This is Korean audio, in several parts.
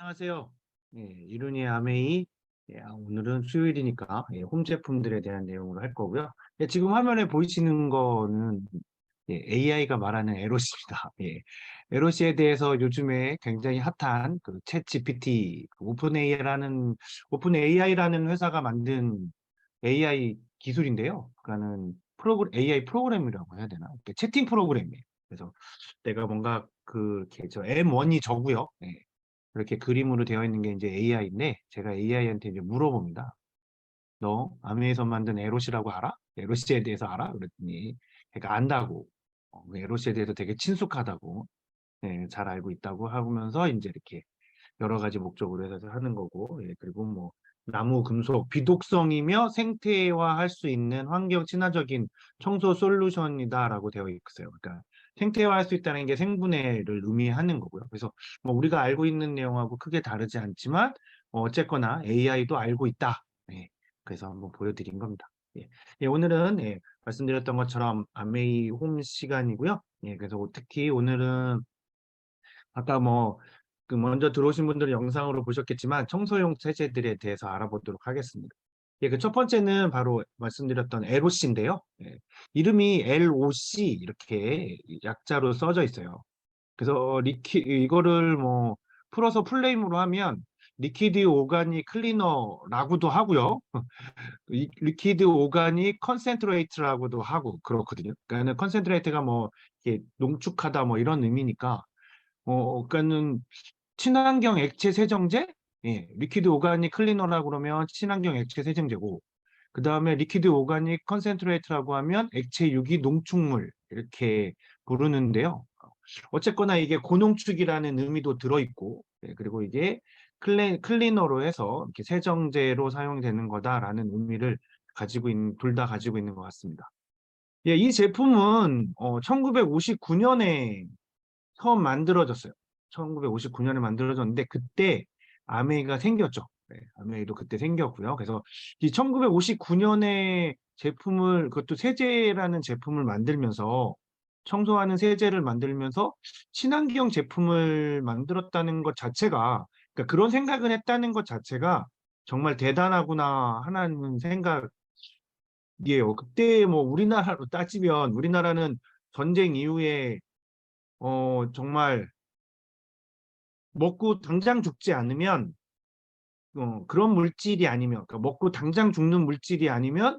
안녕하세요. 이룬이 아메이. 오늘은 수요일이니까 홈 제품들에 대한 내용으로 할 거고요. 지금 화면에 보이시는 거는 AI가 말하는 에롯입니다. 에롯에 대해서 요즘에 굉장히 핫한 그챗 GPT, 오픈 AI라는 회사가 만든 AI 기술인데요. 그러니까는 AI 프로그램이라고 해야 되나? 채팅 프로그램이에요. 그래서 내가 뭔가 이렇게 저 M1이 저고요. 이렇게 그림으로 되어 있는 게 이제 AI인데 제가 AI한테 이제 물어봅니다. 너 아메에서 만든 에롯이라고 알아? 에롯에 대해서 알아? 그랬더니 걔가 안다고. 그 에롯에 대해서 되게 친숙하다고. 잘 알고 있다고 하면서 이제 이렇게 여러 가지 목적으로 해서 하는 거고, 그리고 뭐 나무, 금속, 비독성이며 생태화할 수 있는 환경 친화적인 청소 솔루션이다라고 되어 있어요. 그러니까 생태화할 수 있다는 게 생분해를 의미하는 거고요. 그래서 뭐 우리가 알고 있는 내용하고 크게 다르지 않지만 어쨌거나 AI도 알고 있다. 그래서 한번 보여드린 겁니다. 오늘은 말씀드렸던 것처럼 아메이 홈 시간이고요. 그래서 특히 오늘은 아까 뭐 먼저 들어오신 분들은 영상으로 보셨겠지만 청소용 세제들에 대해서 알아보도록 하겠습니다. 그 첫 번째는 바로 말씀드렸던 LOC인데요. 이름이 LOC 이렇게 약자로 써져 있어요. 그래서 이거를 뭐 풀어서 플레임으로 하면 리퀴드 오가닉 클리너라고도 하고요. 리퀴드 오가닉 컨센트레이트라고도 하고 그렇거든요. 그러니까 컨센트레이트가 뭐 이렇게 농축하다 뭐 이런 의미니까 그러니까는 친환경 액체 세정제, 리퀴드 오가닉 클리너라고 그러면 친환경 액체 세정제고, 그 다음에 리퀴드 오가닉 컨센트레이트라고 하면 액체 유기 농축물 이렇게 부르는데요. 어쨌거나 이게 고농축이라는 의미도 들어있고, 그리고 이게 클리너로 해서 이렇게 세정제로 사용되는 거다라는 의미를 가지고 있는 둘 다 가지고 있는 것 같습니다. 이 제품은 1959년에 처음 만들어졌어요. 1959년에 만들어졌는데 그때 아메이가 생겼죠. 아메이도 그때 생겼고요. 그래서 이 1959년에 제품을 그것도 세제라는 제품을 만들면서 청소하는 세제를 만들면서 친환경 제품을 만들었다는 것 자체가 그러니까 그런 생각을 했다는 것 자체가 정말 대단하구나 하는 생각이에요. 그때 뭐 우리나라로 따지면 우리나라는 전쟁 이후에 정말 먹고 당장 죽지 않으면 그런 물질이 아니면 그러니까 먹고 당장 죽는 물질이 아니면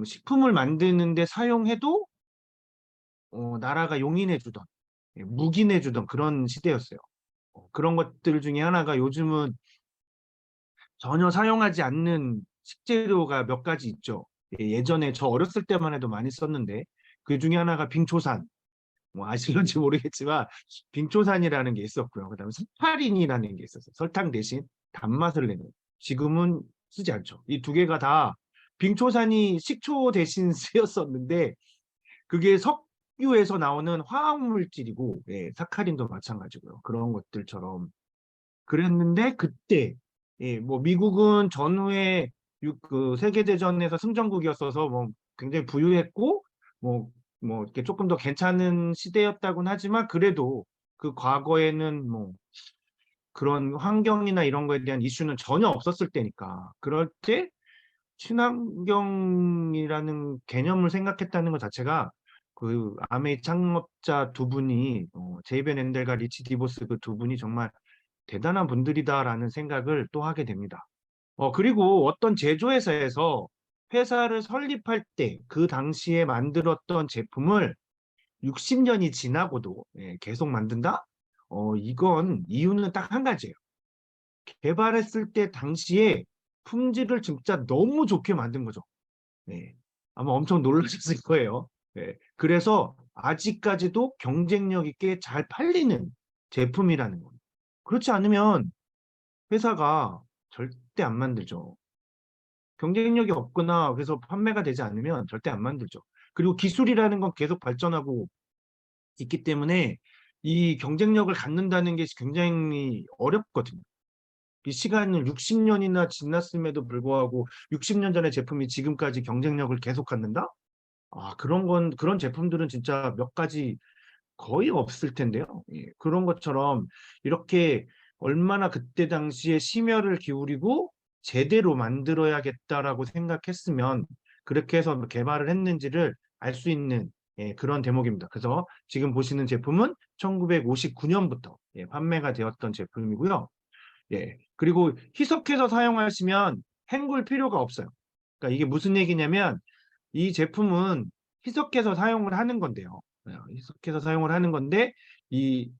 식품을 만드는데 사용해도 나라가 용인해 주던 묵인해 주던 그런 시대였어요. 그런 것들 중에 하나가 요즘은 전혀 사용하지 않는 식재료가 몇 가지 있죠. 예전에 저 어렸을 때만 해도 많이 썼는데 그 중에 하나가 빙초산. 뭐 아실런지 모르겠지만 빙초산이라는 게 있었고요. 그다음에 사파린이라는 게 있었어요. 설탕 대신 단맛을 내는. 지금은 쓰지 않죠. 이 두 개가 다 빙초산이 식초 대신 쓰였었는데 그게 석유에서 나오는 화학 물질이고 사카린도 마찬가지고요. 그런 것들처럼 그랬는데 그때 뭐 미국은 전후에 그 세계대전에서 승전국이었어서 뭐 굉장히 부유했고 뭐 이렇게 조금 더 괜찮은 시대였다고는 하지만 그래도 그 과거에는 뭐 그런 환경이나 이런 거에 대한 이슈는 전혀 없었을 때니까 그럴 때 친환경이라는 개념을 생각했다는 것 자체가 그 아메이 창업자 두 분이 제이벤 앤델과 리치 디보스 그 두 분이 정말 대단한 분들이다라는 생각을 또 하게 됩니다. 그리고 어떤 제조회사에서 회사를 설립할 때 그 당시에 만들었던 제품을 60년이 지나고도 계속 만든다? 이건 이유는 딱 한 가지예요. 개발했을 때 당시에 품질을 진짜 너무 좋게 만든 거죠. 네. 아마 엄청 놀라셨을 거예요. 그래서 아직까지도 경쟁력 있게 잘 팔리는 제품이라는 거예요. 그렇지 않으면 회사가 절대 안 만들죠. 경쟁력이 없거나 그래서 판매가 되지 않으면 절대 안 만들죠. 그리고 기술이라는 건 계속 발전하고 있기 때문에 이 경쟁력을 갖는다는 게 굉장히 어렵거든요. 이 시간을 60년이나 지났음에도 불구하고 60년 전의 제품이 지금까지 경쟁력을 계속 갖는다? 그런 제품들은 진짜 몇 가지 거의 없을 텐데요. 그런 것처럼 이렇게 얼마나 그때 당시에 심혈을 기울이고 제대로 만들어야겠다라고 생각했으면 그렇게 해서 개발을 했는지를 알 수 있는 그런 대목입니다. 그래서 지금 보시는 제품은 1959년부터 판매가 되었던 제품이고요. 그리고 희석해서 사용하시면 헹굴 필요가 없어요. 그러니까 이게 무슨 얘기냐면 이 제품은 희석해서 사용을 하는 건데요. 희석해서 사용을 하는 건데 이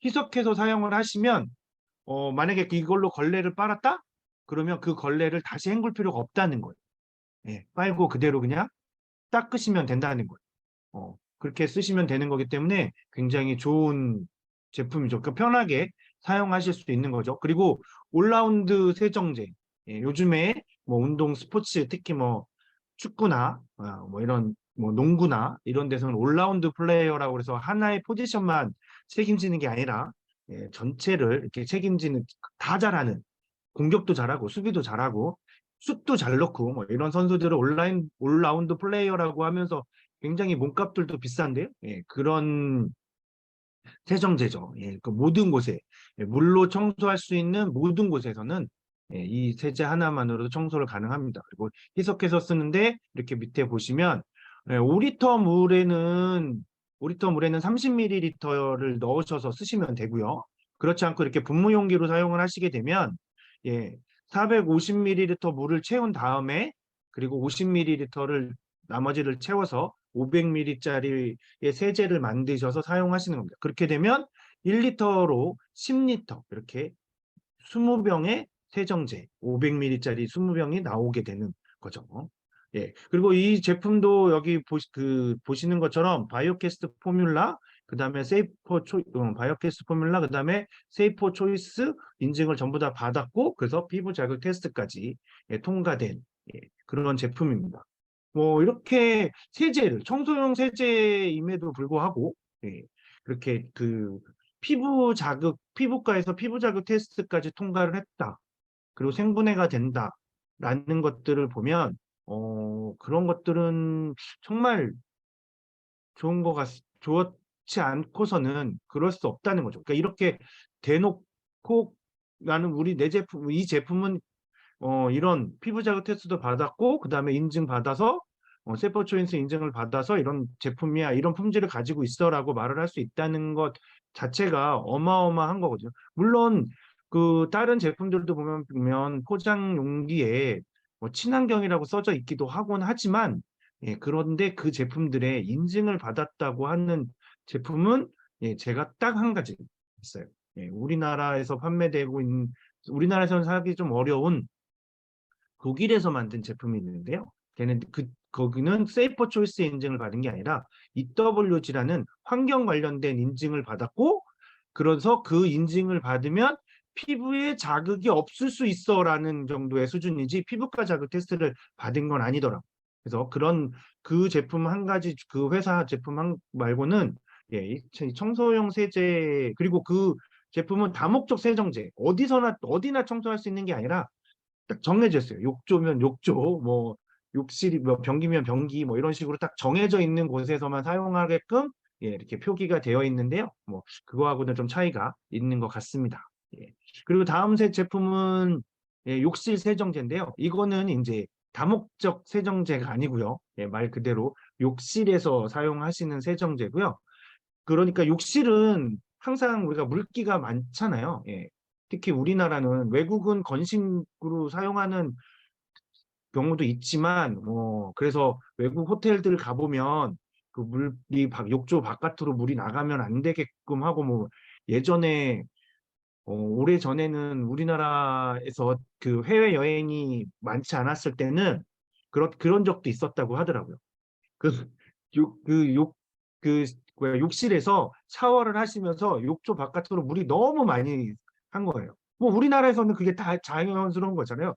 희석해서 사용을 하시면 만약에 이걸로 걸레를 빨았다? 그러면 그 걸레를 다시 헹굴 필요가 없다는 거예요. 빨고 그대로 그냥 닦으시면 된다는 거예요. 그렇게 쓰시면 되는 거기 때문에 굉장히 좋은 제품이죠. 그러니까 편하게 사용하실 수 있는 거죠. 그리고 올라운드 세정제. 요즘에 뭐 운동 스포츠 특히 뭐 축구나 뭐 이런 뭐 농구나 이런 데서는 올라운드 플레이어라고 해서 하나의 포지션만 책임지는 게 아니라 전체를 이렇게 책임지는 다 잘하는 공격도 잘하고 수비도 잘하고 슛도 잘 넣고 뭐 이런 선수들을 온라인 올라운드 플레이어라고 하면서 굉장히 몸값들도 비싼데요. 그런 세정제죠. 그 모든 곳에 물로 청소할 수 있는 모든 곳에서는 이 세제 하나만으로도 청소를 가능합니다. 그리고 희석해서 쓰는데 이렇게 밑에 보시면 5리터 물에는 30ml를 넣으셔서 쓰시면 되고요. 그렇지 않고 이렇게 분무용기로 사용을 하시게 되면 450ml 물을 채운 다음에 그리고 50ml를 나머지를 채워서 500ml짜리 세제를 만드셔서 사용하시는 겁니다. 그렇게 되면 1리터로 10리터 이렇게 20병의 세정제 500ml짜리 20병이 나오게 되는 거죠. 그리고 이 제품도 여기 보시는 것처럼 바이오캐스트 포뮬라, 그다음에 바이오캐스트 포뮬라, 그다음에 세이퍼 초이스 인증을 전부 다 받았고, 그래서 피부 자극 테스트까지 통과된 그런 제품입니다. 뭐 이렇게 세제를 청소용 세제임에도 불구하고 그렇게 그 피부과에서 피부 자극 테스트까지 통과를 했다. 그리고 생분해가 된다라는 것들을 보면 그런 것들은 정말 좋지 않고서는 그럴 수 없다는 거죠. 그러니까 이렇게 대놓고 나는 이 제품은 이런 피부 자극 테스트도 받았고 그다음에 인증받아서 세포 초인스 인증을 받아서 이런 제품이야 이런 품질을 가지고 있어라고 말을 할 수 있다는 것 자체가 어마어마한 거거든요. 물론 그 다른 제품들도 보면 포장 용기에 뭐 친환경이라고 써져 있기도 하곤 하지만 그런데 그 제품들의 인증을 받았다고 하는 제품은 제가 딱 한 가지 있어요. 우리나라에서 판매되고 있는 우리나라에서는 사기 좀 어려운 독일에서 만든 제품이 있는데요. 거기는 세이퍼 초이스 인증을 받은 게 아니라 EWG라는 환경 관련된 인증을 받았고, 그래서 그 인증을 받으면 피부에 자극이 없을 수 있어라는 정도의 수준이지 피부과 자극 테스트를 받은 건 아니더라고요. 그래서 그 제품 한 가지 그 회사 제품 말고는 이 청소용 세제 그리고 그 제품은 다목적 세정제 어디나 청소할 수 있는 게 아니라 딱 정해져 있어요. 욕조면 욕조, 뭐 욕실이 뭐 변기면 변기, 뭐 이런 식으로 딱 정해져 있는 곳에서만 사용하게끔 이렇게 표기가 되어 있는데요. 뭐 그거하고는 좀 차이가 있는 것 같습니다. 그리고 다음 제품은 욕실 세정제인데요. 이거는 이제 다목적 세정제가 아니고요. 말 그대로 욕실에서 사용하시는 세정제고요. 그러니까 욕실은 항상 우리가 물기가 많잖아요. 특히 우리나라는 외국은 건식으로 사용하는 경우도 있지만, 그래서 외국 호텔들 가보면 그 물이 욕조 바깥으로 물이 나가면 안 되게끔 하고, 뭐 예전에 오래 전에는 우리나라에서 그 해외 여행이 많지 않았을 때는 그런 적도 있었다고 하더라고요. 그, 욕, 그, 욕, 욕실에서 샤워를 하시면서 욕조 바깥으로 물이 너무 많이 한 거예요. 뭐 우리나라에서는 그게 다 자연스러운 거잖아요.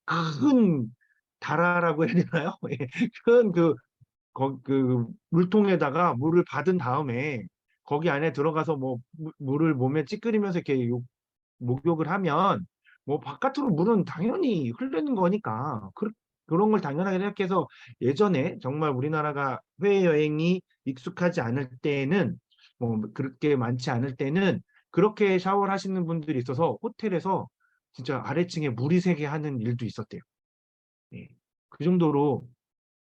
큰 다라라고 해야 되나요? 큰그 물통에다가 물을 받은 다음에 거기 안에 들어가서 뭐 물을 몸에 찌끄리면서 이렇게 목욕을 하면 뭐 바깥으로 물은 당연히 흐르는 거니까 그런 걸 당연하게 생각해서 예전에 정말 우리나라가 해외여행이 익숙하지 않을 때는 뭐 그렇게 많지 않을 때는 그렇게 샤워를 하시는 분들이 있어서 호텔에서 진짜 아래층에 물이 새게 하는 일도 있었대요. 예. 그 정도로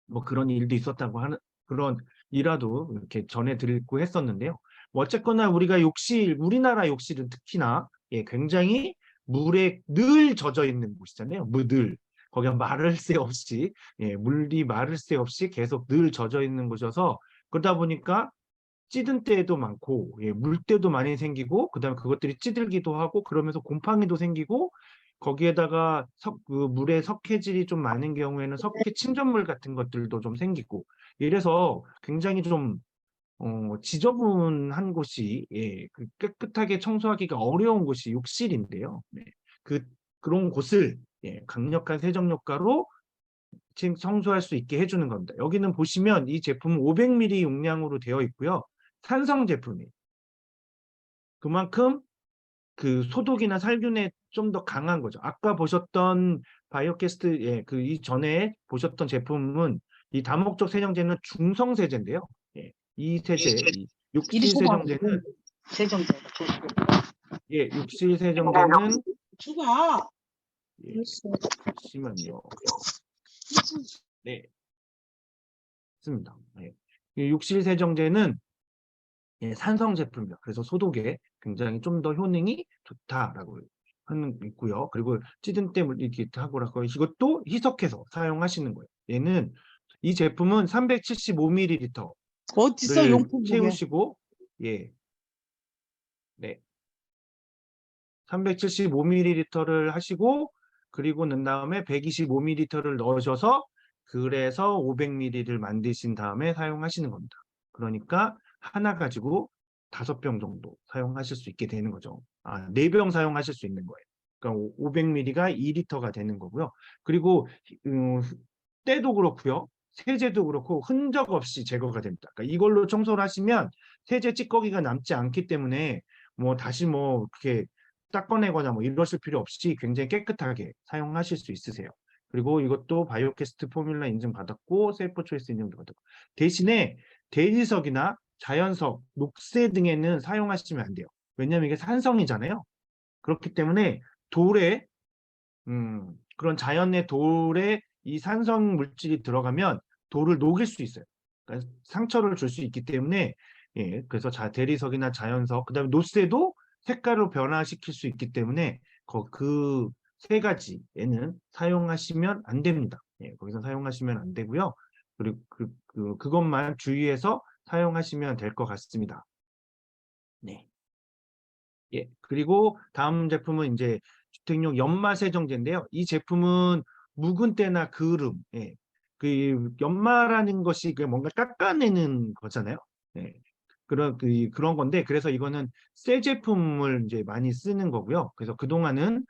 뭐 그런 일도 있었다고 하는 그런 일화도 이렇게 전해 드리고 했었는데요. 뭐 어쨌거나 우리가 욕실, 우리나라 욕실은 특히나 굉장히 물에 늘 젖어 있는 곳이잖아요. 늘 거기가 마를 새 없이 물이 마를 새 없이 계속 늘 젖어 있는 곳이어서 그러다 보니까 찌든 때도 많고 물때도 많이 생기고 그다음에 그것들이 찌들기도 하고 그러면서 곰팡이도 생기고 거기에다가 그 물의 석회질이 좀 많은 경우에는 석회 침전물 같은 것들도 좀 생기고 이래서 굉장히 좀 지저분한 곳이 그 깨끗하게 청소하기가 어려운 곳이 욕실인데요. 네. 그 그런 곳을 강력한 세정 효과로 청소할 수 있게 해주는 겁니다. 여기는 보시면 이 제품은 500ml 용량으로 되어 있고요. 산성 제품이에요. 그만큼 그 소독이나 살균에 좀 더 강한 거죠. 아까 보셨던 바이오캐스트 그 이전에 보셨던 제품은 이 다목적 세정제는 중성 세제인데요. 이 세제, 이 이리 욕실 줘봐. 세정제는 세정제. 욕실 세정제는 줘봐. 잠시만요. 네, 있습니다. 이 욕실 세정제는 산성 제품이요. 그래서 소독에 굉장히 좀 더 효능이 좋다라고 하는 있고요. 그리고 찌든 때 이렇게 하고라고 이것도 희석해서 사용하시는 거예요. 얘는 이 제품은 375ml를 어딨어 용품 보게. 채우시고 네. 375ml를 하시고 그리고 난 다음에 125ml를 넣으셔서 그래서 500ml를 만드신 다음에 사용하시는 겁니다. 그러니까 하나 가지고 5병 정도 사용하실 수 있게 되는 거죠. 4병 사용하실 수 있는 거예요. 그러니까 500ml가 2리터가 되는 거고요. 그리고 때도 그렇고요. 세제도 그렇고 흔적 없이 제거가 됩니다. 그러니까 이걸로 청소를 하시면 세제 찌꺼기가 남지 않기 때문에 뭐 다시 뭐 이렇게 닦아내거나 뭐 이러실 필요 없이 굉장히 깨끗하게 사용하실 수 있으세요. 그리고 이것도 바이오캐스트 포뮬라 인증받았고 셀프 초이스 인증도 받았고 대신에 대리석이나 자연석, 녹세 등에는 사용하시면 안 돼요. 왜냐하면 이게 산성이잖아요. 그렇기 때문에 돌에 그런 자연의 돌에 이 산성 물질이 들어가면 돌을 녹일 수 있어요. 그러니까 상처를 줄 수 있기 때문에 그래서 대리석이나 자연석, 그다음에 노쇠도 색깔로 변화시킬 수 있기 때문에 그 세 가지에는 사용하시면 안 됩니다. 거기서 사용하시면 안 되고요. 그리고 그것만 주의해서 사용하시면 될 것 같습니다. 네. 그리고 다음 제품은 이제 주택용 연마 세정제인데요. 이 제품은 묵은 때나 그을음, 그 연마라는 것이 뭔가 깎아내는 거잖아요. 그런 건데 그래서 이거는 새 제품을 이제 많이 쓰는 거고요. 그래서 그동안은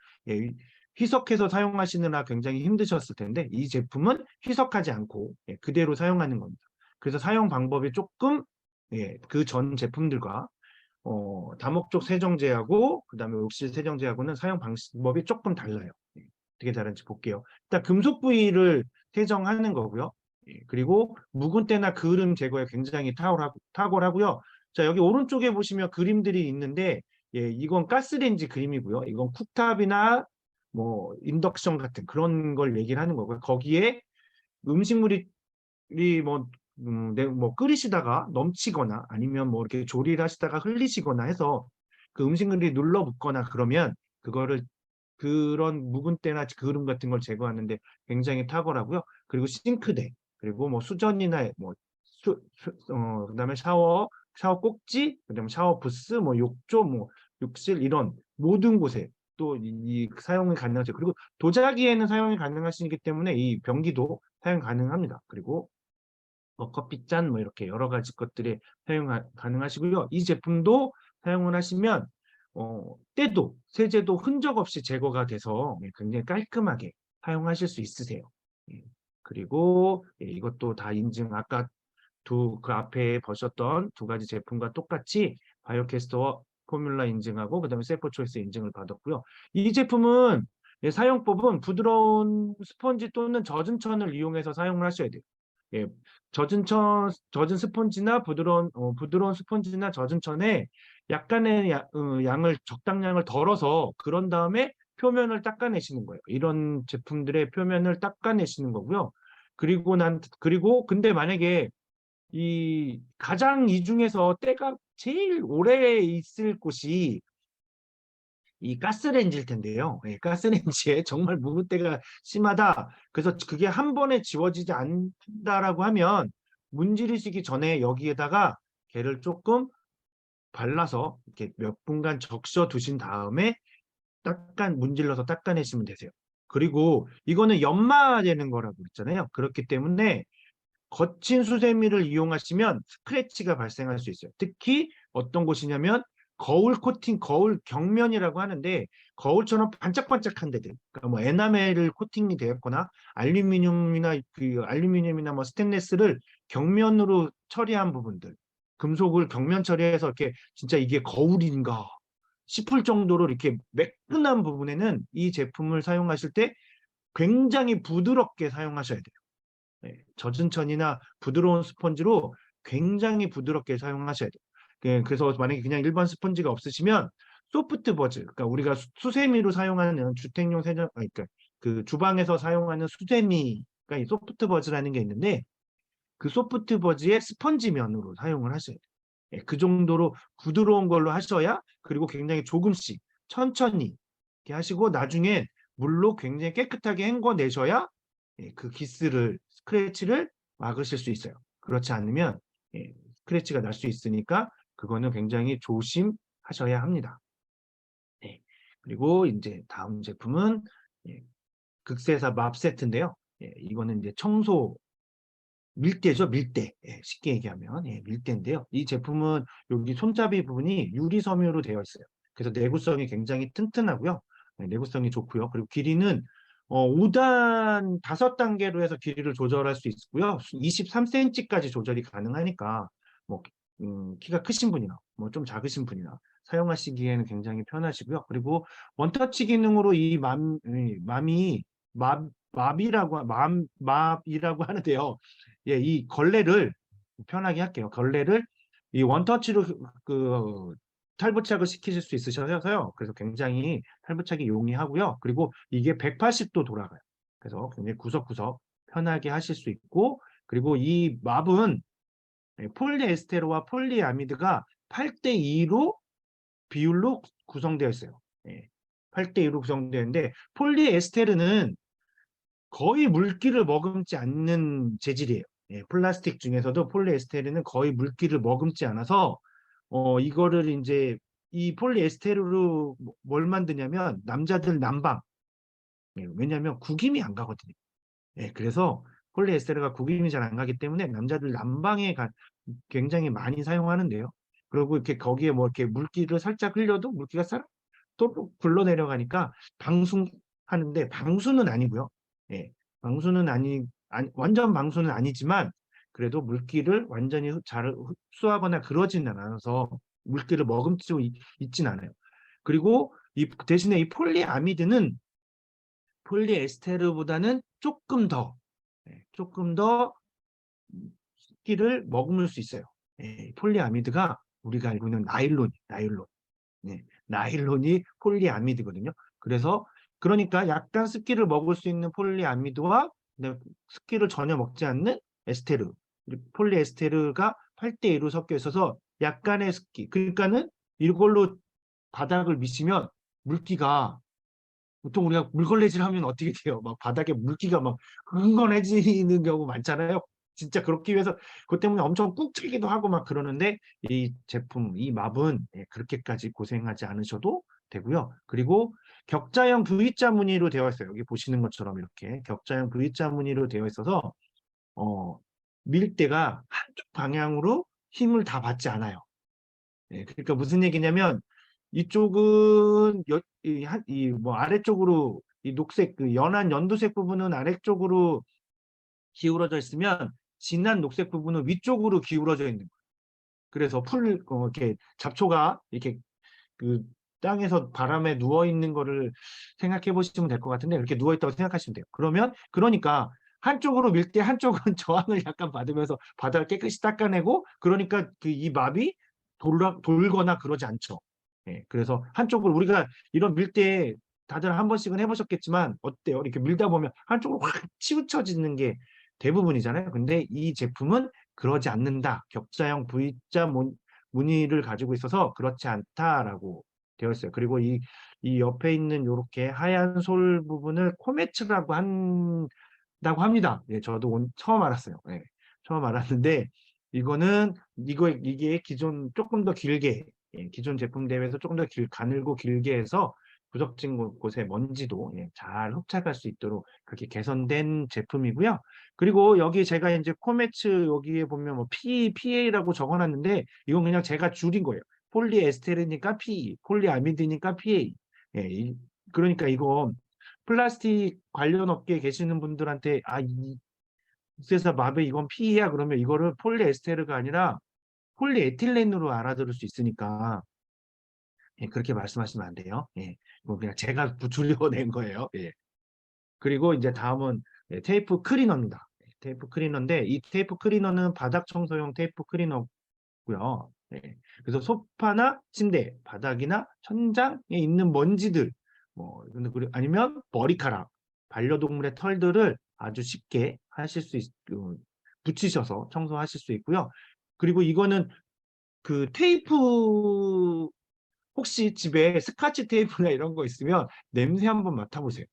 희석해서 사용하시느라 굉장히 힘드셨을 텐데 이 제품은 희석하지 않고 그대로 사용하는 겁니다. 그래서 사용 방법이 조금 그 전 제품들과 다목적 세정제하고 그다음에 욕실 세정제하고는 사용 방법이 조금 달라요. 어떻게 다른지 볼게요. 일단 금속 부위를 세정하는 거고요. 그리고 묵은 때나 그을음 제거에 굉장히 탁월하고요. 자, 여기 오른쪽에 보시면 그림들이 있는데 이건 가스레인지 그림이고요. 이건 쿡탑이나 뭐 인덕션 같은 그런 걸 얘기를 하는 거고요. 거기에 음식물이 뭐 끓이시다가 넘치거나 아니면 뭐 이렇게 조리를 하시다가 흘리시거나 해서 그 음식물이 눌러붙거나 그러면 그거를 그런 묵은 때나 그름 같은 걸 제거하는데 굉장히 탁월하고요. 그리고 싱크대 그리고 뭐 수전이나 뭐 그다음에 샤워 꼭지 그다음에 샤워 부스 뭐 욕조 뭐 욕실 이런 모든 곳에 또 이 사용이 가능하죠. 그리고 도자기에는 사용이 가능하시기 때문에 이 변기도 사용 가능합니다. 그리고 커피잔 뭐 이렇게 여러 가지 것들이 사용 가능하시고요. 이 제품도 사용을 하시면 때도 세제도 흔적 없이 제거가 돼서 굉장히 깔끔하게 사용하실 수 있으세요. 그리고 이것도 다 인증 아까 그 앞에 보셨던 두 가지 제품과 똑같이 바이오캐스터 포뮬라 인증하고 그다음에 셀프 초이스 인증을 받았고요. 이 제품은 사용법은 부드러운 스펀지 또는 젖은 천을 이용해서 사용을 하셔야 돼요. 예, 젖은 스펀지나 부드러운 스펀지나 젖은 천에 약간의 양을 적당량을 덜어서 그런 다음에 표면을 닦아내시는 거예요. 이런 제품들의 표면을 닦아내시는 거고요. 그리고 근데 만약에 이 중에서 때가 제일 오래 있을 곳이 이 가스레인지일 텐데요. 예, 가스레인지에 정말 묵은때가 심하다. 그래서 그게 한 번에 지워지지 않는다라고 하면 문지르시기 전에 여기에다가 걔를 조금 발라서 이렇게 몇 분간 적셔 두신 다음에 문질러서 닦아내시면 되세요. 그리고 이거는 연마되는 거라고 했잖아요. 그렇기 때문에 거친 수세미를 이용하시면 스크래치가 발생할 수 있어요. 특히 어떤 곳이냐면 거울 경면이라고 하는데 거울처럼 반짝반짝한 데들, 그러니까 뭐 에나멜을 코팅이 되었거나 알루미늄이나 뭐 스테인레스를 경면으로 처리한 부분들, 금속을 경면 처리해서 이렇게 진짜 이게 거울인가 싶을 정도로 이렇게 매끈한 부분에는 이 제품을 사용하실 때 굉장히 부드럽게 사용하셔야 돼요. 젖은 천이나 부드러운 스펀지로 굉장히 부드럽게 사용하셔야 돼요. 그래서 만약에 그냥 일반 스펀지가 없으시면 소프트 버즈, 그러니까 우리가 수세미로 사용하는 주택용 세정, 그러니까 그 주방에서 사용하는 수세미가 이 소프트 버즈라는 게 있는데 그 소프트 버즈의 스펀지면으로 사용을 하셔야 돼요. 그 정도로 부드러운 걸로 하셔야, 그리고 굉장히 조금씩 천천히 이렇게 하시고 나중에 물로 굉장히 깨끗하게 헹궈내셔야 그 스크래치를 막으실 수 있어요. 그렇지 않으면 스크래치가 날 수 있으니까 그거는 굉장히 조심하셔야 합니다. 네. 그리고 이제 다음 제품은 예, 극세사 맙 세트인데요. 이거는 이제 청소 밀대죠, 밀대. 쉽게 얘기하면 밀대인데요. 이 제품은 여기 손잡이 부분이 유리 섬유로 되어 있어요. 그래서 내구성이 굉장히 튼튼하고요. 내구성이 좋고요. 그리고 길이는 5단 5단계로 해서 길이를 조절할 수 있고요. 23cm까지 조절이 가능하니까 뭐 키가 크신 분이나 뭐 좀 작으신 분이나 사용하시기에는 굉장히 편하시고요. 그리고 원터치 기능으로 맙이라고 하는데요. 예, 이 걸레를 편하게 할게요. 걸레를 이 원터치로 탈부착을 시키실 수 있으셔서요. 그래서 굉장히 탈부착이 용이하고요. 그리고 이게 180도 돌아가요. 그래서 굉장히 구석구석 편하게 하실 수 있고, 그리고 이 맙은 폴리에스테르와 폴리아미드가 8대2로 비율로 구성되어 있어요. 8대2로 구성되어 있는데 폴리에스테르는 거의 물기를 머금지 않는 재질이에요. 플라스틱 중에서도 폴리에스테르는 거의 물기를 머금지 않아서 이거를 이제 이 폴리에스테르로 뭘 만드냐면 남자들 난방. 왜냐하면 구김이 안 가거든요. 그래서 폴리에스테르가 구김이 잘 안 가기 때문에 남자들 굉장히 많이 사용하는데요. 그리고 이렇게 거기에 뭐 이렇게 물기를 살짝 흘려도 물기가 또 굴러 내려가니까 방수하는데 방수는 아니고요. 예, 완전 방수는 아니지만 그래도 물기를 완전히 잘 흡수하거나 그러지는 않아서 물기를 머금치고 있진 않아요. 그리고 대신에 이 폴리에스테르보다는 조금 더 습기를 머금을 수 있어요. 폴리아미드가 우리가 알고 있는 나일론. 나일론이 폴리아미드거든요. 그러니까 약간 습기를 먹을 수 있는 폴리아미드와 습기를 전혀 먹지 않는 에스테르, 폴리에스테르가 8대2로 섞여 있어서 약간의 습기. 그러니까는 이걸로 바닥을 미시면 물기가, 보통 우리가 물걸레질 하면 어떻게 돼요? 막 바닥에 물기가 막 흥건해지는 경우 많잖아요. 진짜 그렇기 위해서 그것 때문에 엄청 꾹 찔기도 하고 막 그러는데 이 맙은 그렇게까지 고생하지 않으셔도 되고요. 그리고 격자형 V자 무늬로 되어 있어요. 여기 보시는 것처럼 이렇게 격자형 V자 무늬로 되어 있어서 밀대가 한쪽 방향으로 힘을 다 받지 않아요. 그러니까 무슨 얘기냐면 이쪽은 뭐 아래쪽으로 이 녹색 연한 연두색 부분은 아래쪽으로 기울어져 있으면 진한 녹색 부분은 위쪽으로 기울어져 있는 거예요. 그래서 이렇게 잡초가 이렇게 그 땅에서 바람에 누워 있는 거를 생각해 보시면 될 것 같은데 이렇게 누워 있다고 생각하시면 돼요. 그러니까 한쪽으로 밀 때 한쪽은 저항을 약간 받으면서 바닥을 깨끗이 닦아내고, 그러니까 그 이 맙이 돌거나 그러지 않죠. 예, 그래서 한쪽을 우리가 이런 밀 때 다들 한 번씩은 해보셨겠지만 어때요? 이렇게 밀다 보면 한쪽으로 확 치우쳐지는 게 대부분이잖아요. 근데 이 제품은 그러지 않는다. 격자형 V자 무늬를 가지고 있어서 그렇지 않다라고 되어 있어요. 그리고 이 옆에 있는 요렇게 하얀 솔 부분을 코매츠라고 한다고 합니다. 예, 저도 처음 알았어요. 예, 처음 알았는데 이게 기존 조금 더 길게, 예, 기존 제품 대비해서 조금 더 가늘고 길게 해서 부적진 곳에 먼지도, 예, 잘 흡착할 수 있도록 그렇게 개선된 제품이고요. 그리고 여기 제가 이제 코매츠 여기에 보면 뭐 PA라고 적어놨는데 이건 그냥 제가 줄인 거예요. 폴리에스테르니까 PE, 폴리아미드니까 PA. 예, 그러니까 이거 플라스틱 관련 업계에 계시는 분들한테 그래서 맙에 이건 PE야 그러면 이거를 폴리에스테르가 아니라 폴리에틸렌으로 알아들을 수 있으니까, 예, 그렇게 말씀하시면 안 돼요. 예, 이거 그냥 제가 줄여낸 거예요. 예. 그리고 이제 다음은, 예, 테이프 클리너입니다. 예, 테이프 클리너인데 이 테이프 클리너는 바닥 청소용 테이프 클리너고요. 예. 그래서 소파나 침대, 바닥이나 천장에 있는 먼지들, 뭐 아니면 머리카락, 반려동물의 털들을 아주 쉽게 붙이셔서 청소하실 수 있고요. 그리고 이거는 그 테이프, 혹시 집에 스카치 테이프나 이런 거 있으면 냄새 한번 맡아보세요.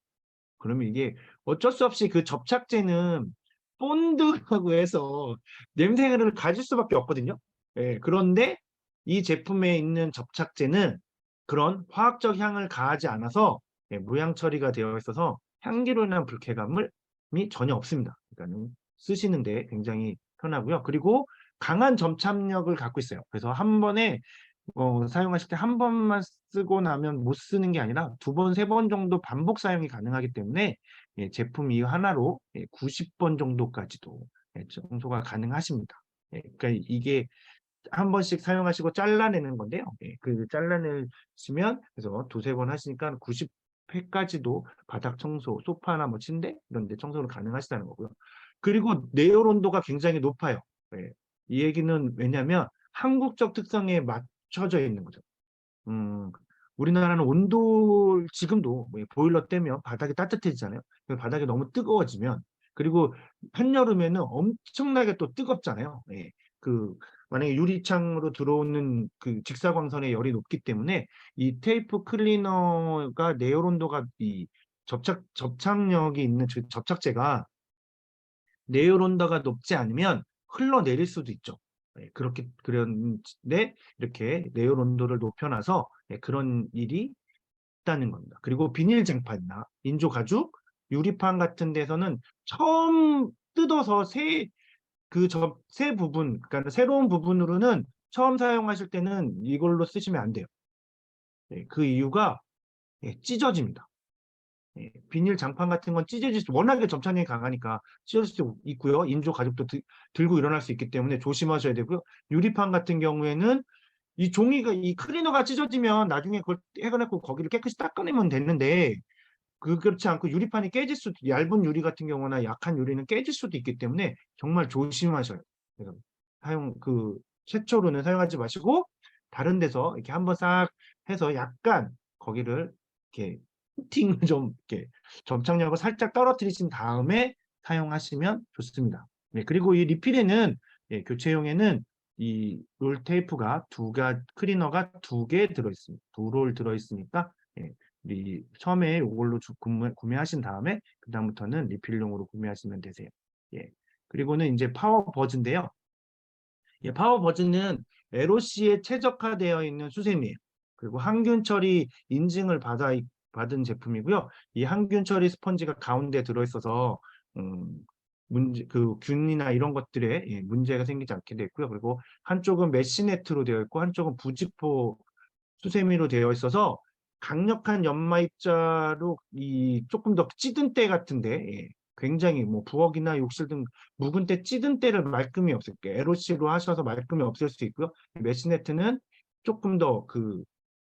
그러면 이게 어쩔 수 없이 그 접착제는 본드라고 해서 냄새를 가질 수밖에 없거든요. 예, 그런데 이 제품에 있는 접착제는 그런 화학적 향을 가하지 않아서, 예, 무향 처리가 되어 있어서 향기로 인한 불쾌감이 전혀 없습니다. 그러니까 쓰시는데 굉장히 편하고요. 그리고 강한 점착력을 갖고 있어요. 그래서 한 번에 사용하실 때 한 번만 쓰고 나면 못 쓰는 게 아니라 두 번, 세 번 정도 반복 사용이 가능하기 때문에, 예, 제품 이 하나로, 예, 90번 정도까지도, 예, 청소가 가능하십니다. 예, 그러니까 이게 한 번씩 사용하시고 잘라내는 건데요. 예, 그 잘라내시면 그래서 두세 번 하시니까 90회까지도 바닥 청소, 소파나 뭐 침대 이런 데 청소를 가능하시다는 거고요. 그리고 내열 온도가 굉장히 높아요. 예, 이 얘기는 왜냐하면 한국적 특성에 맞춰져 있는 거죠. 음, 우리나라는 지금도 뭐 보일러 떼면 바닥이 따뜻해지잖아요. 바닥이 너무 뜨거워지면, 그리고 한여름에는 엄청나게 또 뜨겁잖아요. 예. 그 만약에 유리창으로 들어오는 그 직사광선의 열이 높기 때문에 이 테이프 클리너가 내열 온도가 이 접착력이 있는 접착제가 내열 온도가 높지 않으면 흘러내릴 수도 있죠. 예, 그런데 이렇게 내열 온도를 높여놔서, 예, 그런 일이 있다는 겁니다. 그리고 비닐 장판이나 인조 가죽, 유리판 같은 데서는 처음 뜯어서 새 부분, 그러니까 새로운 부분으로는 처음 사용하실 때는 이걸로 쓰시면 안 돼요. 예, 그 이유가, 예, 찢어집니다. 예, 비닐 장판 같은 건 워낙에 접착력이 강하니까 찢어질 수 있고요. 인조 가죽도 들고 일어날 수 있기 때문에 조심하셔야 되고요. 유리판 같은 경우에는 이 클리너가 찢어지면 나중에 그걸 해가지고 거기를 깨끗이 닦아내면 되는데, 그렇지 않고 유리판이 얇은 유리 같은 경우나 약한 유리는 깨질 수도 있기 때문에 정말 조심하셔요. 그래서 최초로는 사용하지 마시고 다른 데서 이렇게 한번 싹 해서 약간 거기를 이렇게 코팅을 좀 이렇게 접착력을 살짝 떨어뜨리신 다음에 사용하시면 좋습니다. 네, 그리고 이 리필에는, 예, 교체용에는 이 롤 테이프가 클리너가 두 개 들어있습니다. 두 롤 들어있으니까, 예, 처음에 이걸로 구매하신 다음에 그다음부터는 리필용으로 구매하시면 되세요. 예. 그리고는 이제 파워 버즈인데요. 예, 파워 버즈는 LOC에 최적화되어 있는 수세미예요. 그리고 항균 처리 인증을 받은 제품이고요. 이 항균 처리 스펀지가 가운데 들어있어서 음, 균이나 이런 것들에, 예, 문제가 생기지 않게 되어 있고요. 그리고 한쪽은 메쉬네트로 되어 있고 한쪽은 부직포 수세미로 되어 있어서 강력한 연마입자로 조금 더 찌든 때 같은데, 예, 굉장히 뭐 부엌이나 욕실 등 묵은 때 찌든 때를 말끔히 없앨게요. LOC로 하셔서 말끔히 없앨 수 있고요. 메시네트는 조금 더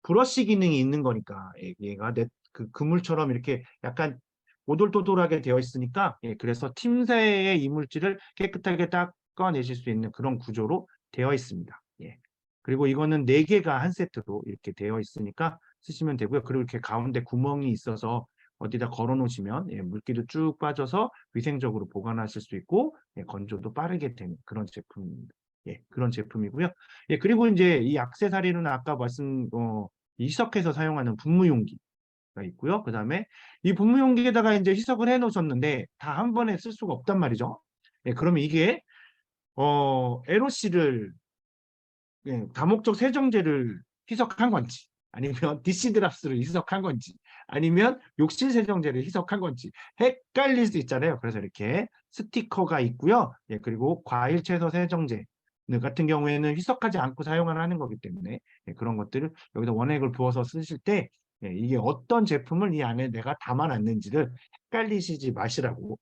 브러쉬 기능이 있는 거니까, 얘가 그 그물처럼 이렇게 약간 오돌토돌하게 되어 있으니까 그래서 틈새의 이물질을 깨끗하게 닦아내실 수 있는 그런 구조로 되어 있습니다. 그리고 이거는 4개가 한 세트로 이렇게 되어 있으니까 쓰시면 되고요. 그리고 이렇게 가운데 구멍이 있어서 어디다 걸어 놓으시면 물기도 쭉 빠져서 위생적으로 보관하실 수 있고 건조도 빠르게 되는 그런 제품입니다. 그런 제품이고요. 그리고 이제 이 액세서리는 아까 희석해서 사용하는 분무용기가 있고요. 그 다음에 이 분무용기에다가 이제 희석을 해 놓으셨는데 다 한 번에 쓸 수가 없단 말이죠. 그러면 이게 LOC를 다목적 세정제를 희석한 건지 아니면 디시드랍스를 희석한 건지 아니면 욕실 세정제를 희석한 건지 헷갈릴 수 있잖아요. 그래서 이렇게 스티커가 있고요. 그리고 과일 채소 세정제 같은 경우에는 희석하지 않고 사용을 하는 거기 때문에 그런 것들을 여기다 원액을 부어서 쓰실 때 이게 어떤 제품을 이 안에 내가 담아놨는지를 헷갈리시지 마시라고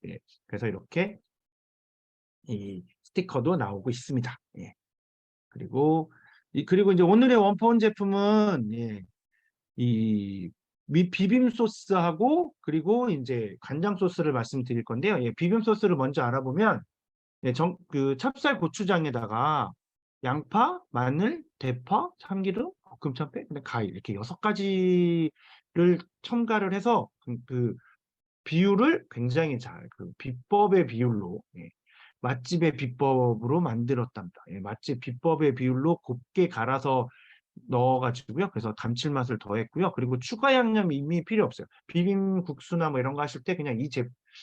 그래서 이렇게 이 스티커도 나오고 있습니다. 그리고 이제 오늘의 원포원 제품은 이 비빔 소스하고 그리고 이제 간장 소스를 말씀드릴 건데요. 비빔 소스를 먼저 알아보면 그 찹쌀 고추장에다가 양파, 마늘, 대파, 참기름, 금참깨, 근데 가위 이렇게 6가지를 첨가를 해서 그 비율을 굉장히 그 비법의 비율로 맛집의 비법으로 만들었답니다. 맛집 비법의 비율로 곱게 갈아서 넣어가지고요. 그래서 감칠맛을 더했고요. 그리고 추가 양념이 이미 필요 없어요. 비빔국수나 뭐 이런 거 하실 때 그냥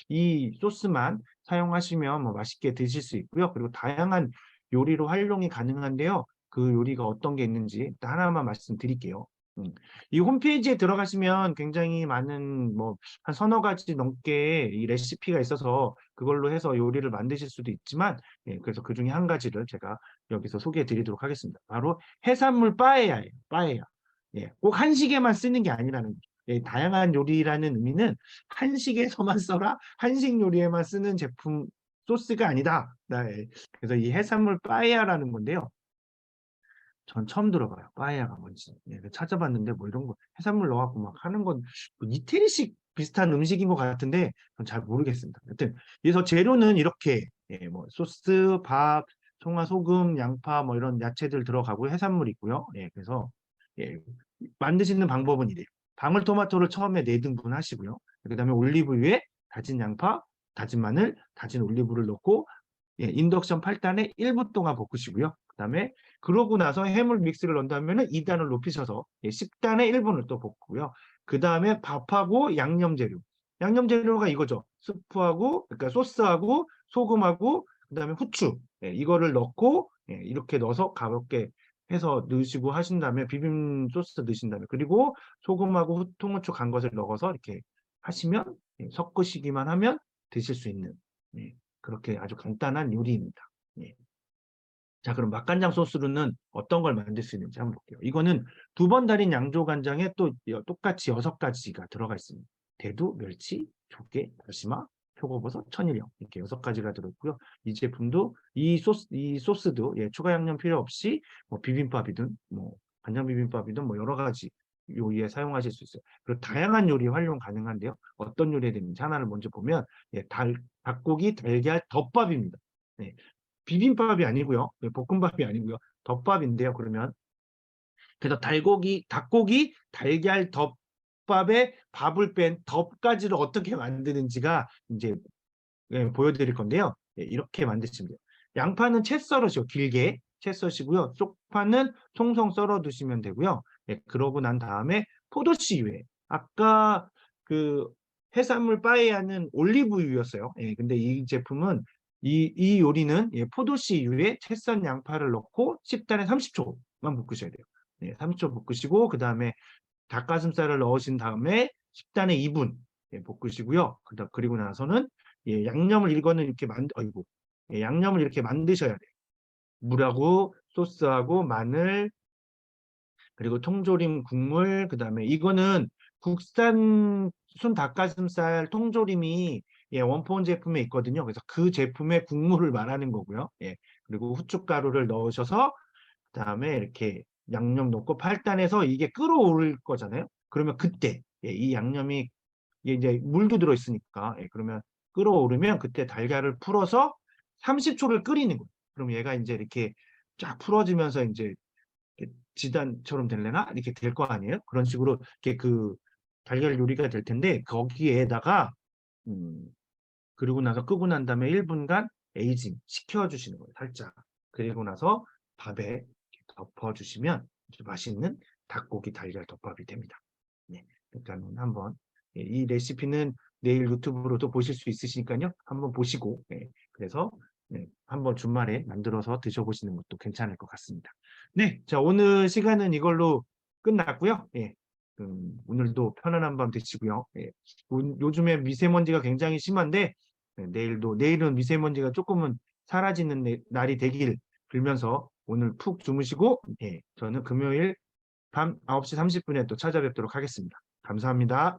이 소스만 사용하시면 뭐 맛있게 드실 수 있고요. 그리고 다양한 요리로 활용이 가능한데요. 그 요리가 어떤 게 있는지 일단 하나만 말씀드릴게요. 이 홈페이지에 들어가시면 굉장히 많은 뭐 한 서너 가지 넘게 이 레시피가 있어서 그걸로 해서 요리를 만드실 수도 있지만 그래서 그 중에 한 가지를 제가 여기서 소개해 드리도록 하겠습니다. 바로 해산물 빠에야예요. 빠에야. 꼭 한식에만 쓰는 게 아니라는 거죠. 다양한 요리라는 의미는 한식에서만 써라, 한식 요리에만 쓰는 제품 소스가 아니다. 그래서 이 해산물 빠에야라는 건데요. 전 처음 들어봐요. 빠에야가 뭔지. 찾아봤는데 뭐 이런 거 해산물 넣어갖고 막 하는 건뭐 이태리식 비슷한 음식인 것 같은데 전 잘 모르겠습니다. 여튼 그래서 재료는 이렇게 뭐 소스, 밥, 송화, 소금, 양파 뭐 이런 야채들 들어가고 해산물 있고요. 그래서 만드시는 방법은 이래요. 방울토마토를 처음에 4등분 하시고요. 그다음에 올리브유에 다진 양파, 다진 마늘, 다진 올리브를 넣고 인덕션 8단에 1분 동안 볶으시고요. 그다음에 그러고 나서 해물 믹스를 넣는다면 2단을 높이셔서 10단에 1분을 또 볶고요. 그 다음에 밥하고 양념 재료. 양념 재료가 이거죠. 스프하고 그러니까 소스하고 소금하고 그다음에 후추. 이거를 넣고 이렇게 넣어서 가볍게 해서 넣으시고 하신 다음에 비빔 소스 넣으신 다음에 그리고 소금하고 통후추 간 것을 넣어서 이렇게 하시면 섞으시기만 하면 드실 수 있는 그렇게 아주 간단한 요리입니다. 자, 그럼 맛간장 소스로는 어떤 걸 만들 수 있는지 한번 볼게요. 이거는 2번 달인 양조간장에 또 똑같이 6가지가 들어가 있습니다. 대두, 멸치, 조개, 다시마, 표고버섯, 천일염 이렇게 6가지가 들어있고요. 이 제품도 이 소스도 추가 양념 필요 없이 뭐 비빔밥이든 뭐 간장 비빔밥이든 뭐 여러 가지 요리에 사용하실 수 있어요. 그리고 다양한 요리에 활용 가능한데요. 어떤 요리에 되는지 하나를 먼저 보면 닭고기 달걀 덮밥입니다. 비빔밥이 아니고요. 볶음밥이 아니고요. 덮밥인데요. 그래서 닭고기, 달걀 덮밥에 밥을 뺀 덮가지를 어떻게 만드는지가 이제 보여드릴 건데요. 이렇게 만드시면 돼요. 양파는 채 썰으시고 길게 채 썰으시고요. 쪽파는 송송 썰어 두시면 되고요. 그러고 난 다음에 포도씨유에 아까 그 해산물 빠에야는 올리브유였어요. 근데 이 제품은 이 요리는 포도씨유에 채 썬 양파를 넣고 10단에 30초만 볶으셔야 돼요. 30초 볶으시고 그 다음에 닭가슴살을 넣으신 다음에 10단에 2분 볶으시고요. 그리고 나서는 양념을 이거는 이렇게 양념을 이렇게 만드셔야 돼요. 물하고 소스하고 마늘 그리고 통조림 국물 그다음에 이거는 국산 순 닭가슴살 통조림이 원포원 제품에 있거든요. 그래서 그 제품의 국물을 말하는 거고요. 그리고 후춧가루를 넣으셔서 그다음에 이렇게 양념 넣고 8단에서 이게 끓어오를 거잖아요. 그러면 그때 이 양념이 이게 이제 물도 들어있으니까 그러면 끓어오르면 그때 달걀을 풀어서 30초를 끓이는 거예요. 그럼 얘가 이제 이렇게 쫙 풀어지면서 이제 지단처럼 될래나 이렇게 될 거 아니에요? 그런 식으로 이렇게 그 달걀 요리가 될 텐데 거기에다가 그리고 나서 끄고 난 다음에 1분간 에이징 시켜주시는 거예요. 살짝. 그리고 나서 밥에 이렇게 덮어주시면 아주 맛있는 닭고기 달걀 덮밥이 됩니다. 네, 일단은 한번 이 레시피는 내일 유튜브로도 보실 수 있으시니까요. 한번 보시고 그래서 한번 주말에 만들어서 드셔보시는 것도 괜찮을 것 같습니다. 네, 자 오늘 시간은 이걸로 끝났고요. 오늘도 편안한 밤 되시고요. 요즘에 미세먼지가 굉장히 심한데 내일은 미세먼지가 조금은 사라지는 날이 되길 빌면서 오늘 푹 주무시고 저는 금요일 밤 9시 30분에 또 찾아뵙도록 하겠습니다. 감사합니다.